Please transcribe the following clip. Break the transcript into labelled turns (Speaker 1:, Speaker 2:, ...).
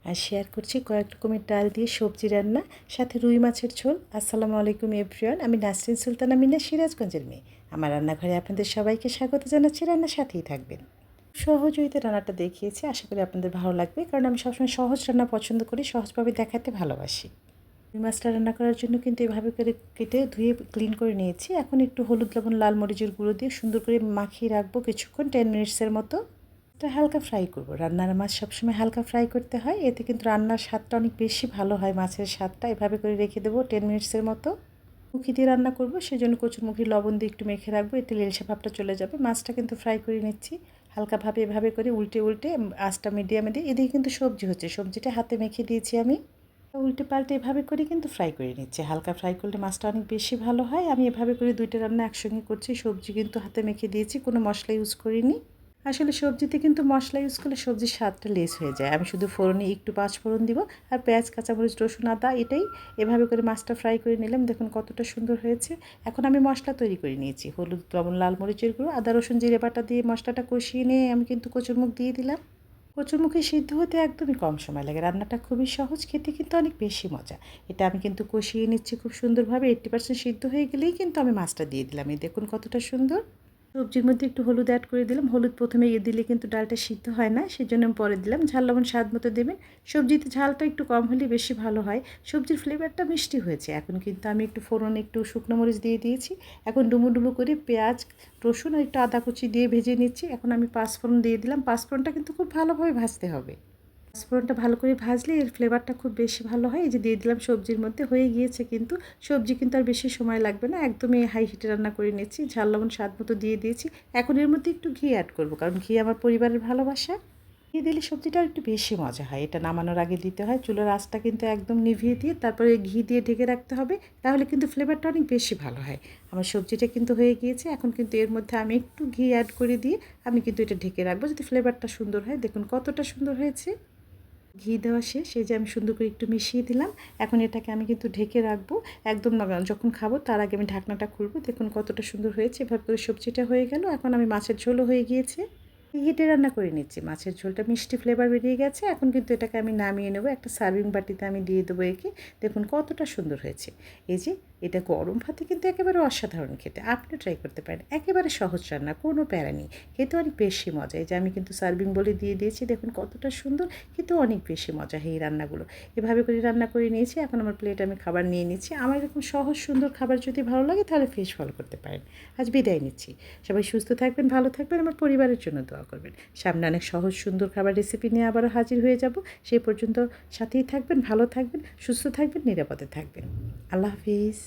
Speaker 1: আর share করছি কয়েক রকমের ডাল দিয়ে সবজি রান্না, সাথে রুই মাছের ঝোল। আসসালামু আলাইকুম এভরিওয়ান, আমি নাসরিন সুলতানা মিনা, সিরাজগঞ্জের মেয়ে। আমার রান্নাঘরে আপনাদের সবাইকে স্বাগত জানাচ্ছি। রান্নার সাথেই থাকবেন। সহজ হইতে রান্নাটা দেখিয়েছি, আশা করি আপনাদের ভালো লাগবে, কারণ আমি সবসময় সহজ রান্না পছন্দ করি, সহজভাবে দেখাতে ভালোবাসি। রুই মাছটা রান্না করার জন্য কিন্তু এভাবে করে কেটে ধুয়ে ক্লিন করে নিয়েছি। এখন একটু হলুদ, লবণ, লাল মরিচের গুঁড়ো দিয়ে সুন্দর করে মাখিয়ে রাখবো কিছুক্ষণ, 10 মিনিটসের মতো। এটা হালকা ফ্রাই করব। রান্নার মাছ সবসময় হালকা ফ্রাই করতে হয়, এতে কিন্তু রান্নার স্বাদটা অনেক বেশি ভালো হয়। মাছের স্বাদটা এভাবে করে রেখে দেবো 10 মিনিটসের মতো। মুখি দিয়ে রান্না করব, সেজন্য কচুরমুখী লবণ দিয়ে একটু মেখে রাখবো, এতে লেলসা ভাবটা চলে যাবে। মাছটা কিন্তু ফ্রাই করে নিচ্ছি হালকাভাবে, এভাবে করে উল্টে উল্টে আঁচটা মিডিয়ামে দিয়ে। এদিকে কিন্তু সবজি হচ্ছে, সবজিটা হাতে মেখে দিয়েছি আমি। উল্টে পাল্টে এভাবে করে কিন্তু ফ্রাই করে নিচ্ছে। হালকা ফ্রাই করলে মাছটা অনেক বেশি ভালো হয়। আমি এভাবে করে দুইটা রান্না একসঙ্গে করছি। সবজি কিন্তু হাতে মেখে দিয়েছি, কোনো মশলা ইউজ করিনি। আসলে সবজিতে কিন্তু মশলা ইউজ করলে সবজির স্বাদটা লেস হয়ে যায়। আমি শুধু ফোড়নে একটু পাঁচফোড়ন দিব, আর পেঁয়াজ, কাঁচামরিচ, রসুন, আদা, এটাই। এভাবে করে মাছটা ফ্রাই করে নিলাম, দেখুন কতটা সুন্দর হয়েছে। এখন আমি মশলা তৈরি করে নিয়েছি। হলুদ, লবণ, লাল মরিচের গুঁড়ো, আদা, রসুন, জিরে বাটা দিয়ে মশলাটা কষিয়ে নিয়ে আমি কিন্তু কচুরমুখ দিয়ে দিলাম। কচুরমুখী সিদ্ধ হতে একদমই কম সময় লাগে। রান্নাটা খুবই সহজ, খেতে কিন্তু অনেক বেশি মজা। এটা আমি কিন্তু কষিয়ে নিচ্ছি খুব সুন্দরভাবে। 80% সিদ্ধ হয়ে গেলেই কিন্তু আমি মাছটা দিয়ে দিলাম। এই দেখুন কতটা সুন্দর। সবজির মধ্যে একটু হলুদ অ্যাড করে দিলাম। হলুদ প্রথমে দিলে কিন্তু ডালটা সিদ্ধ হয় না, সেজন্য আমি পরে দিলাম। ঝাল লবণ স্বাদ মতো দেবেন। সবজিতে ঝালটা একটু কম হলে বেশি ভালো হয়। সবজির ফ্লেভারটা মিষ্টি হয়েছে। এখন কিন্তু আমি একটু ফোড়নে একটু শুকনো মরিচ দিয়ে দিয়েছি। এখন ডুমো ডুমো করে পেঁয়াজ, রসুন আর একটু আদা কুচি দিয়ে ভেজে নিচ্ছি। এখন আমি পাঁচফোড়ন দিয়ে দিলাম। পাঁচফোড়নটা কিন্তু খুব ভালোভাবে ভাজতে হবে। পাঁচফোড়নটা ভালো করে ভাজলে এর ফ্লেভারটা খুব বেশি ভালো হয়। এই যে দিয়ে দিলাম সবজির মধ্যে, হয়ে গিয়েছে কিন্তু। সবজি কিন্তু আর বেশি সময় লাগবে না, একদমই হাই হিটে রান্না করে নিচ্ছি। ঝাল লবণ স্বাদ মতো দিয়ে দিয়েছি। এখন এর মধ্যে একটু ঘি অ্যাড করব, কারণ ঘি আমার পরিবারের ভালোবাসা। ঘি দিলে সবজিটা একটু বেশি মজা হয়। এটা নামানোর আগে দিতে হয়। চুলার আঁচটা কিন্তু একদম নিভিয়ে দিয়ে তারপরে ঘি দিয়ে ঢেকে রাখতে হবে, তাহলে কিন্তু ফ্লেভারটা অনেক বেশি ভালো হয়। আমার সবজিটা কিন্তু হয়ে গিয়েছে। এখন কিন্তু এর মধ্যে আমি একটু ঘি অ্যাড করে দিয়ে আমি কিন্তু এটা ঢেকে রাখবো, যাতে ফ্লেভারটা সুন্দর হয়। দেখুন কতটা সুন্দর হয়েছে। ঘি দেওয়া শেষ, এই যে আমি সুন্দর করে একটু মিশিয়ে দিলাম। এখন এটাকে আমি কিন্তু ঢেকে রাখবো। একদম যখন খাবো তার আগে আমি ঢাকনাটা খুলবো। দেখুন কতটা সুন্দর হয়েছে। এভাবে করে সবজিটা হয়ে গেল। এখন আমি মাছের ঝোলও হয়ে গিয়েছে, হিটে রান্না করে নিচ্ছি। মাছের ঝোলটা মিষ্টি ফ্লেভার বেরিয়ে গেছে। এখন কিন্তু এটাকে আমি নামিয়ে নেবো। একটা সার্ভিং বাটিতে আমি দিয়ে দেবো একে। দেখুন কতটা সুন্দর হয়েছে। এই যে এটা গরম ভাতে কিন্তু একেবারে অসাধারণ খেতে। আপনি ট্রাই করতে পারেন। একেবারে সহজ রান্না, কোনো প্যারা নেই। খেতে অনেক বেশি মজা। এই যে আমি কিন্তু সার্ভিং বলে দিয়ে দিয়েছি। দেখুন কতটা সুন্দর, খেতে অনেক বেশি মজা এই রান্নাগুলো। এভাবে করে রান্না করে নিয়েছি। এখন আমার প্লেটে আমি খাবার নিয়ে নিচ্ছি। আমার এরকম সহজ সুন্দর খাবার যদি ভালো লাগে তাহলে ফেস ফলো করতে পারেন। আজ বিদায় নিচ্ছি। সবাই সুস্থ থাকবেন, ভালো থাকবেন, আমার পরিবারের জন্য দোয়া করবেন। সামনে অনেক সহজ সুন্দর খাবার রেসিপি নিয়ে আবারও হাজির হয়ে যাব। সেই পর্যন্ত সাথেই থাকবেন, ভালো থাকবেন, সুস্থ থাকবেন, নিরাপদে থাকবেন। আল্লাহ হাফিজ।